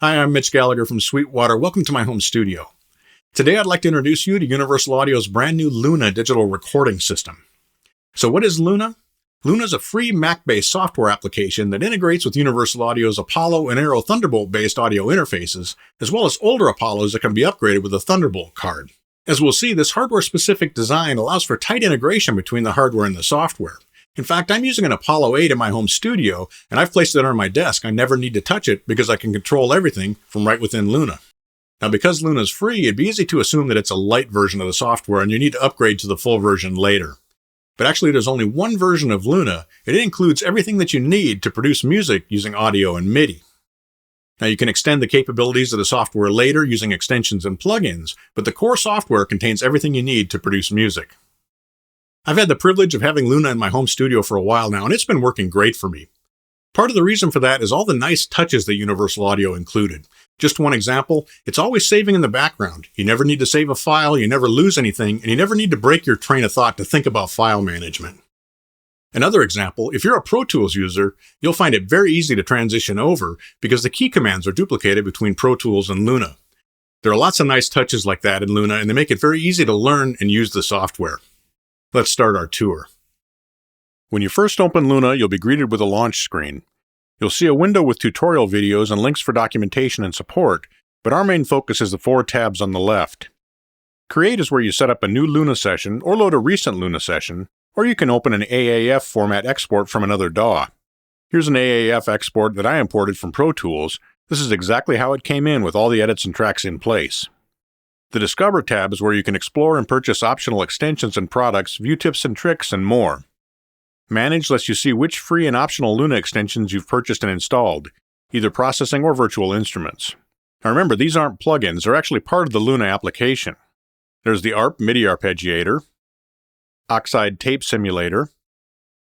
Hi, I'm Mitch Gallagher from Sweetwater. Welcome to my home studio. Today I'd like to introduce you to Universal Audio's brand new Luna digital recording system. So what is Luna? Luna is a free Mac-based software application that integrates with Universal Audio's Apollo and Aero Thunderbolt-based audio interfaces, as well as older Apollos that can be upgraded with a Thunderbolt card. As we'll see, this hardware-specific design allows for tight integration between the hardware and the software. In fact, I'm using an Apollo 8 in my home studio, and I've placed it on my desk. I never need to touch it because I can control everything from right within Luna. Now, because Luna is free, it'd be easy to assume that it's a light version of the software and you need to upgrade to the full version later. But actually, there's only one version of Luna, and it includes everything that you need to produce music using audio and MIDI. Now, you can extend the capabilities of the software later using extensions and plugins, but the core software contains everything you need to produce music. I've had the privilege of having Luna in my home studio for a while now, and it's been working great for me. Part of the reason for that is all the nice touches that Universal Audio included. Just one example, it's always saving in the background. You never need to save a file, you never lose anything, and you never need to break your train of thought to think about file management. Another example, if you're a Pro Tools user, you'll find it very easy to transition over because the key commands are duplicated between Pro Tools and Luna. There are lots of nice touches like that in Luna, and they make it very easy to learn and use the software. Let's start our tour. When you first open Luna, you'll be greeted with a launch screen. You'll see a window with tutorial videos and links for documentation and support, but our main focus is the 4 tabs on the left. Create is where you set up a new Luna session or load a recent Luna session, or you can open an AAF format export from another DAW. Here's an AAF export that I imported from Pro Tools. This is exactly how it came in with all the edits and tracks in place. The Discover tab is where you can explore and purchase optional extensions and products, view tips and tricks, and more. Manage lets you see which free and optional Luna extensions you've purchased and installed, either processing or virtual instruments. Now remember, these aren't plugins, they're actually part of the Luna application. There's the ARP MIDI arpeggiator, Oxide tape simulator,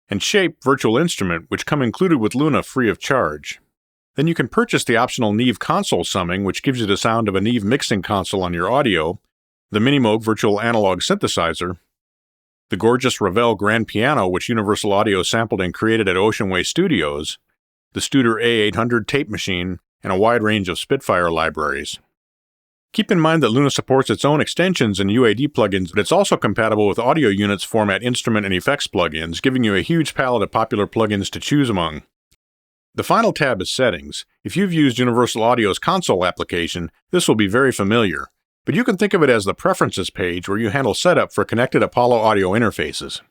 and Shape virtual instrument, which come included with Luna free of charge. Then you can purchase the optional Neve console summing, which gives you the sound of a Neve mixing console on your audio, the Minimoog virtual analog synthesizer, the gorgeous Ravel grand piano, which Universal Audio sampled and created at Ocean Way Studios, the Studer A800 tape machine, and a wide range of Spitfire libraries. Keep in mind that Luna supports its own extensions and UAD plugins, but it's also compatible with Audio Unit's format instrument and effects plugins, giving you a huge palette of popular plugins to choose among. The final tab is Settings. If you've used Universal Audio's console application, this will be very familiar, but you can think of it as the Preferences page where you handle setup for connected Apollo audio interfaces.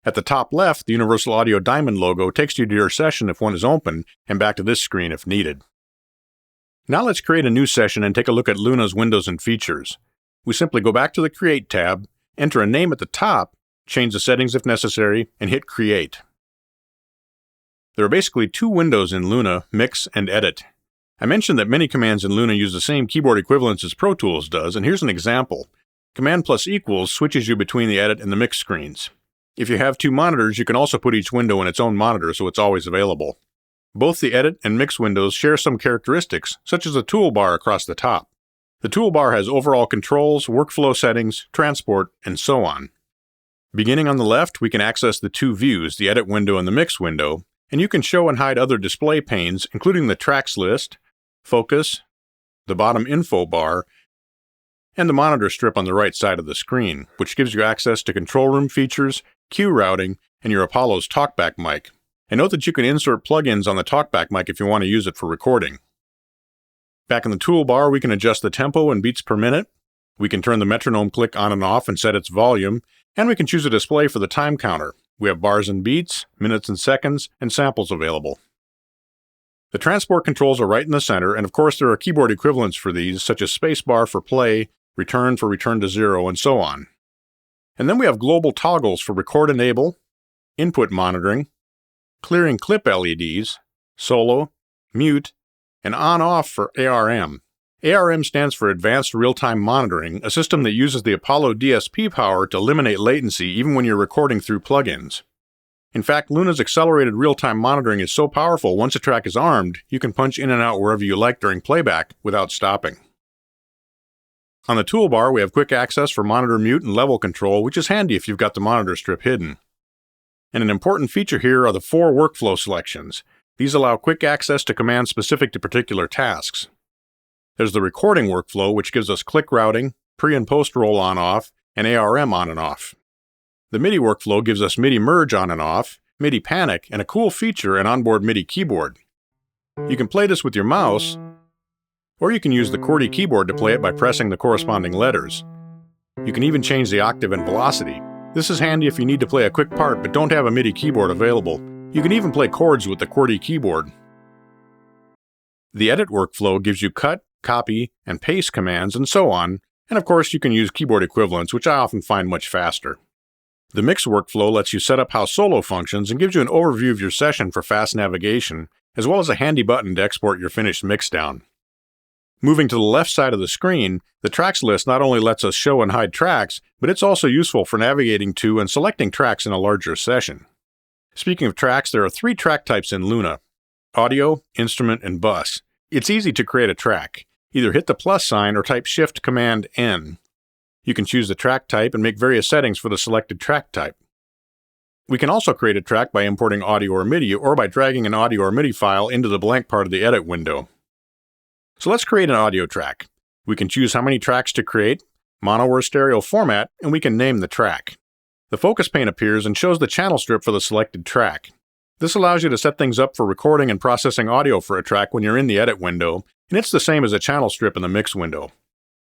At the top left, the Universal Audio diamond logo takes you to your session if one is open, and back to this screen if needed. Now let's create a new session and take a look at Luna's windows and features. We simply go back to the Create tab, enter a name at the top, change the settings if necessary, and hit Create. There are basically 2 windows in Luna, Mix and Edit. I mentioned that many commands in Luna use the same keyboard equivalents as Pro Tools does, and here's an example. Command plus equals switches you between the Edit and the Mix screens. If you have 2 monitors, you can also put each window in its own monitor so it's always available. Both the Edit and Mix windows share some characteristics, such as the toolbar across the top. The toolbar has overall controls, workflow settings, transport, and so on. Beginning on the left, we can access the 2 views, the Edit window and the Mix window, and you can show and hide other display panes, including the tracks list, focus, the bottom info bar, and the monitor strip on the right side of the screen, which gives you access to control room features, cue routing, and your Apollo's TalkBack mic. And note that you can insert plugins on the TalkBack mic if you want to use it for recording. Back in the toolbar, we can adjust the tempo and beats per minute, we can turn the metronome click on and off and set its volume, and we can choose a display for the time counter. We have bars and beats, minutes and seconds, and samples available. The transport controls are right in the center, and of course there are keyboard equivalents for these, such as spacebar for play, return for return to 0, and so on. And then we have global toggles for record enable, input monitoring, clearing clip LEDs, solo, mute, and on-off for ARM. ARM stands for Advanced Real-Time Monitoring, a system that uses the Apollo DSP power to eliminate latency even when you're recording through plugins. In fact, Luna's accelerated real-time monitoring is so powerful, once a track is armed, you can punch in and out wherever you like during playback without stopping. On the toolbar, we have quick access for monitor mute and level control, which is handy if you've got the monitor strip hidden. And an important feature here are the 4 workflow selections. These allow quick access to commands specific to particular tasks. There's the recording workflow, which gives us click routing, pre- and post-roll on-off, and ARM on and off. The MIDI workflow gives us MIDI merge on and off, MIDI panic, and a cool feature, an onboard MIDI keyboard. You can play this with your mouse, or you can use the QWERTY keyboard to play it by pressing the corresponding letters. You can even change the octave and velocity. This is handy if you need to play a quick part but don't have a MIDI keyboard available. You can even play chords with the QWERTY keyboard. The edit workflow gives you cut, copy, and paste commands, and so on, and of course you can use keyboard equivalents, which I often find much faster. The mix workflow lets you set up how solo functions and gives you an overview of your session for fast navigation, as well as a handy button to export your finished mix down. Moving to the left side of the screen, the tracks list not only lets us show and hide tracks, but it's also useful for navigating to and selecting tracks in a larger session. Speaking of tracks, there are 3 track types in Luna: audio, instrument, and bus. It's easy to create a track. Either hit the plus sign or type Shift-Command-N. You can choose the track type and make various settings for the selected track type. We can also create a track by importing audio or MIDI, or by dragging an audio or MIDI file into the blank part of the edit window. So let's create an audio track. We can choose how many tracks to create, mono or stereo format, and we can name the track. The focus pane appears and shows the channel strip for the selected track. This allows you to set things up for recording and processing audio for a track when you're in the edit window, and it's the same as a channel strip in the mix window.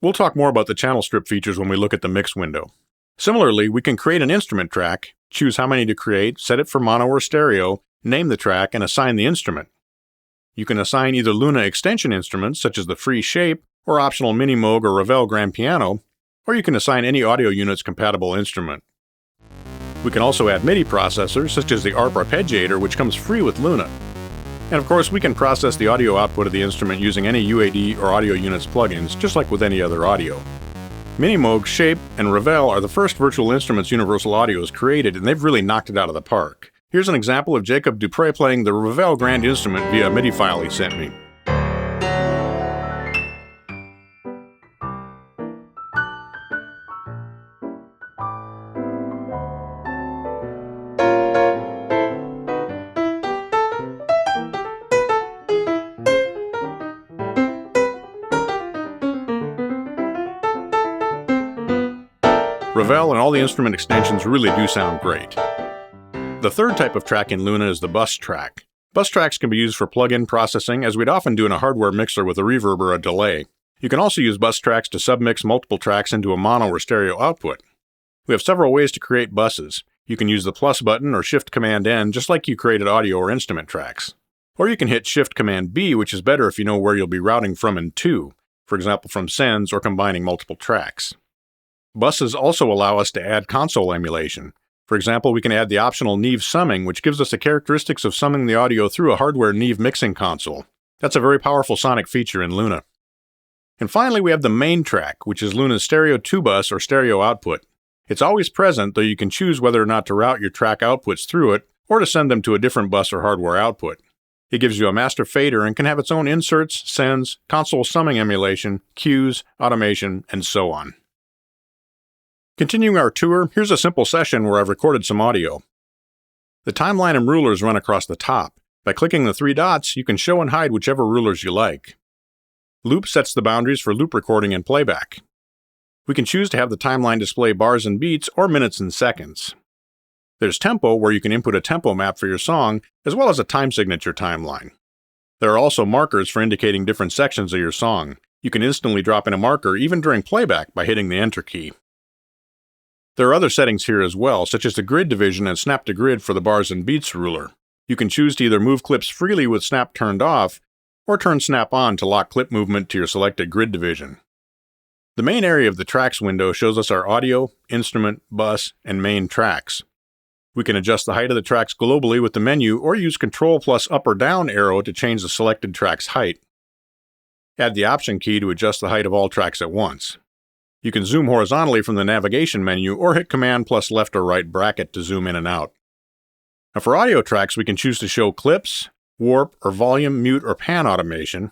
We'll talk more about the channel strip features when we look at the mix window. Similarly, we can create an instrument track, choose how many to create, set it for mono or stereo, name the track, and assign the instrument. You can assign either Luna extension instruments, such as the free shape, or optional Mini Moog or Ravel grand piano, or you can assign any audio unit's compatible instrument. We can also add MIDI processors, such as the ARP arpeggiator, which comes free with Luna. And of course, we can process the audio output of the instrument using any UAD or audio units plugins, just like with any other audio. Mini Moog, Shape, and Ravel are the first virtual instruments Universal Audio has created, and they've really knocked it out of the park. Here's an example of Jacob Dupre playing the Ravel Grand instrument via a MIDI file he sent me. Ravel and all the instrument extensions really do sound great. The third type of track in Luna is the bus track. Bus tracks can be used for plug-in processing, as we'd often do in a hardware mixer with a reverb or a delay. You can also use bus tracks to submix multiple tracks into a mono or stereo output. We have several ways to create buses. You can use the plus button or Shift-Command-N, just like you created audio or instrument tracks. Or you can hit Shift-Command-B, which is better if you know where you'll be routing from and to, for example from sends or combining multiple tracks. Buses also allow us to add console emulation. For example, we can add the optional Neve summing, which gives us the characteristics of summing the audio through a hardware Neve mixing console. That's a very powerful sonic feature in Luna. And finally, we have the main track, which is Luna's stereo 2-bus or stereo output. It's always present, though you can choose whether or not to route your track outputs through it, or to send them to a different bus or hardware output. It gives you a master fader and can have its own inserts, sends, console summing emulation, cues, automation, and so on. Continuing our tour, here's a simple session where I've recorded some audio. The timeline and rulers run across the top. By clicking the 3 dots, you can show and hide whichever rulers you like. Loop sets the boundaries for loop recording and playback. We can choose to have the timeline display bars and beats or minutes and seconds. There's tempo, where you can input a tempo map for your song, as well as a time signature timeline. There are also markers for indicating different sections of your song. You can instantly drop in a marker even during playback by hitting the Enter key. There are other settings here as well, such as the grid division and snap to grid for the bars and beats ruler. You can choose to either move clips freely with snap turned off, or turn snap on to lock clip movement to your selected grid division. The main area of the tracks window shows us our audio, instrument, bus, and main tracks. We can adjust the height of the tracks globally with the menu, or use Ctrl plus up or down arrow to change the selected track's height. Add the Option key to adjust the height of all tracks at once. You can zoom horizontally from the navigation menu, or hit Command plus left or right bracket to zoom in and out. Now for audio tracks, we can choose to show clips, warp, or volume, mute, or pan automation.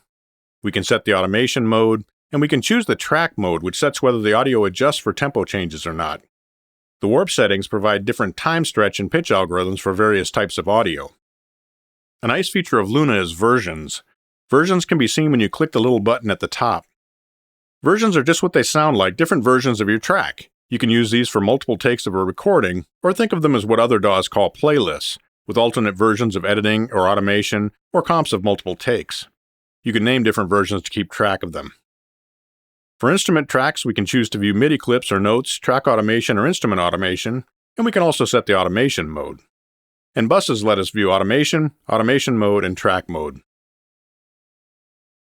We can set the automation mode, and we can choose the track mode, which sets whether the audio adjusts for tempo changes or not. The warp settings provide different time stretch and pitch algorithms for various types of audio. A nice feature of Luna is versions. Versions can be seen when you click the little button at the top. Versions are just what they sound like, different versions of your track. You can use these for multiple takes of a recording, or think of them as what other DAWs call playlists, with alternate versions of editing or automation, or comps of multiple takes. You can name different versions to keep track of them. For instrument tracks, we can choose to view MIDI clips or notes, track automation or instrument automation, and we can also set the automation mode. And buses let us view automation, automation mode, and track mode.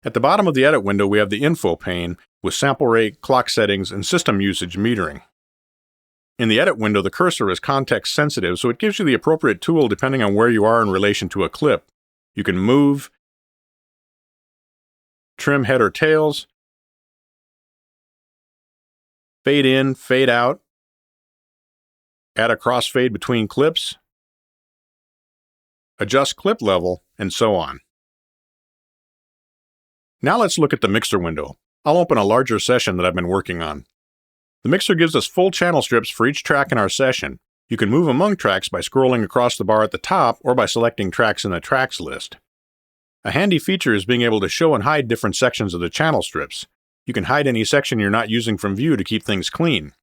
At the bottom of the edit window, we have the info pane with sample rate, clock settings, and system usage metering. In the edit window, the cursor is context sensitive, so it gives you the appropriate tool depending on where you are in relation to a clip. You can move, trim head or tails, fade in, fade out, add a crossfade between clips, adjust clip level, and so on. Now let's look at the mixer window. I'll open a larger session that I've been working on. The mixer gives us full channel strips for each track in our session. You can move among tracks by scrolling across the bar at the top or by selecting tracks in the tracks list. A handy feature is being able to show and hide different sections of the channel strips. You can hide any section you're not using from view to keep things clean.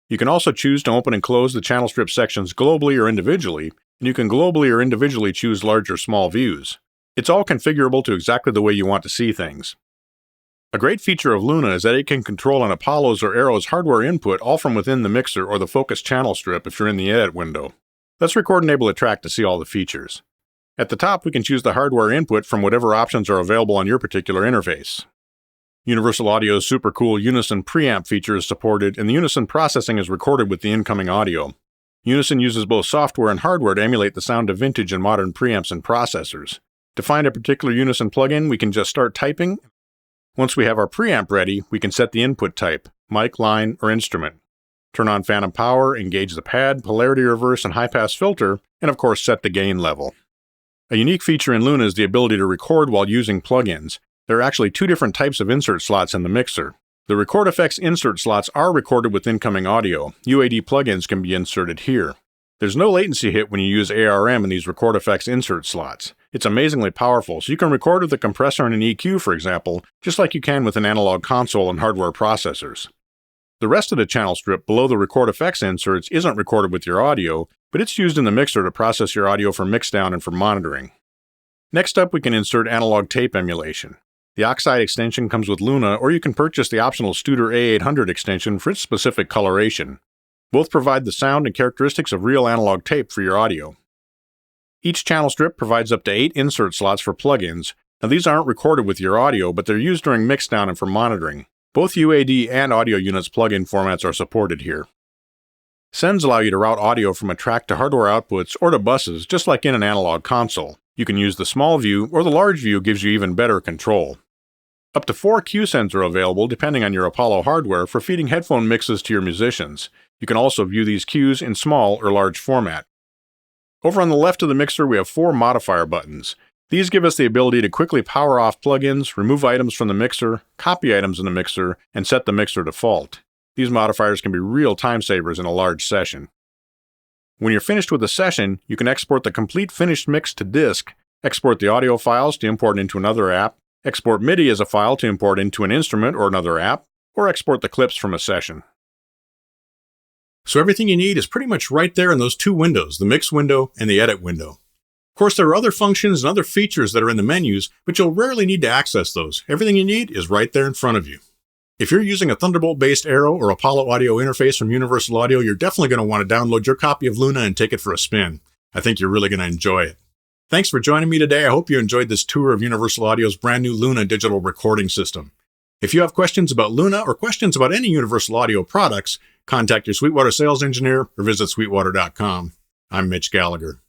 You can also choose to open and close the channel strip sections globally or individually, and you can globally or individually choose large or small views. It's all configurable to exactly the way you want to see things. A great feature of Luna is that it can control an Apollo's or Arrow's hardware input all from within the mixer or the focus channel strip if you're in the edit window. Let's record and enable a track to see all the features. At the top, we can choose the hardware input from whatever options are available on your particular interface. Universal Audio's super cool Unison preamp feature is supported, and the Unison processing is recorded with the incoming audio. Unison uses both software and hardware to emulate the sound of vintage and modern preamps and processors. To find a particular Unison plugin, we can just start typing. Once we have our preamp ready, we can set the input type, mic, line, or instrument. Turn on phantom power, engage the pad, polarity reverse, and high-pass filter, and of course set the gain level. A unique feature in Luna is the ability to record while using plugins. There are actually two different types of insert slots in the mixer. The Record Effects insert slots are recorded with incoming audio. UAD plugins can be inserted here. There's no latency hit when you use ARM in these Record Effects insert slots. It's amazingly powerful, so you can record with a compressor and an EQ, for example, just like you can with an analog console and hardware processors. The rest of the channel strip below the Record Effects inserts isn't recorded with your audio, but it's used in the mixer to process your audio for mixdown and for monitoring. Next up, we can insert analog tape emulation. The Oxide extension comes with Luna, or you can purchase the optional Studer A800 extension for its specific coloration. Both provide the sound and characteristics of real analog tape for your audio. Each channel strip provides up to 8 insert slots for plugins. Now these aren't recorded with your audio, but they're used during mixdown and for monitoring. Both UAD and audio units plugin formats are supported here. Sends allow you to route audio from a track to hardware outputs or to buses, just like in an analog console. You can use the small view, or the large view gives you even better control. Up to 4 Q sends are available, depending on your Apollo hardware, for feeding headphone mixes to your musicians. You can also view these cues in small or large format. Over on the left of the mixer, we have 4 modifier buttons. These give us the ability to quickly power off plugins, remove items from the mixer, copy items in the mixer, and set the mixer default. These modifiers can be real time savers in a large session. When you're finished with a session, you can export the complete finished mix to disk, export the audio files to import into another app, export MIDI as a file to import into an instrument or another app, or export the clips from a session. So everything you need is pretty much right there in those 2 windows, the mix window and the edit window. Of course, there are other functions and other features that are in the menus, but you'll rarely need to access those. Everything you need is right there in front of you. If you're using a Thunderbolt-based Arrow or Apollo audio interface from Universal Audio, you're definitely going to want to download your copy of Luna and take it for a spin. I think you're really going to enjoy it. Thanks for joining me today. I hope you enjoyed this tour of Universal Audio's brand new Luna digital recording system. If you have questions about Luna or questions about any Universal Audio products, contact your Sweetwater sales engineer or visit sweetwater.com. I'm Mitch Gallagher.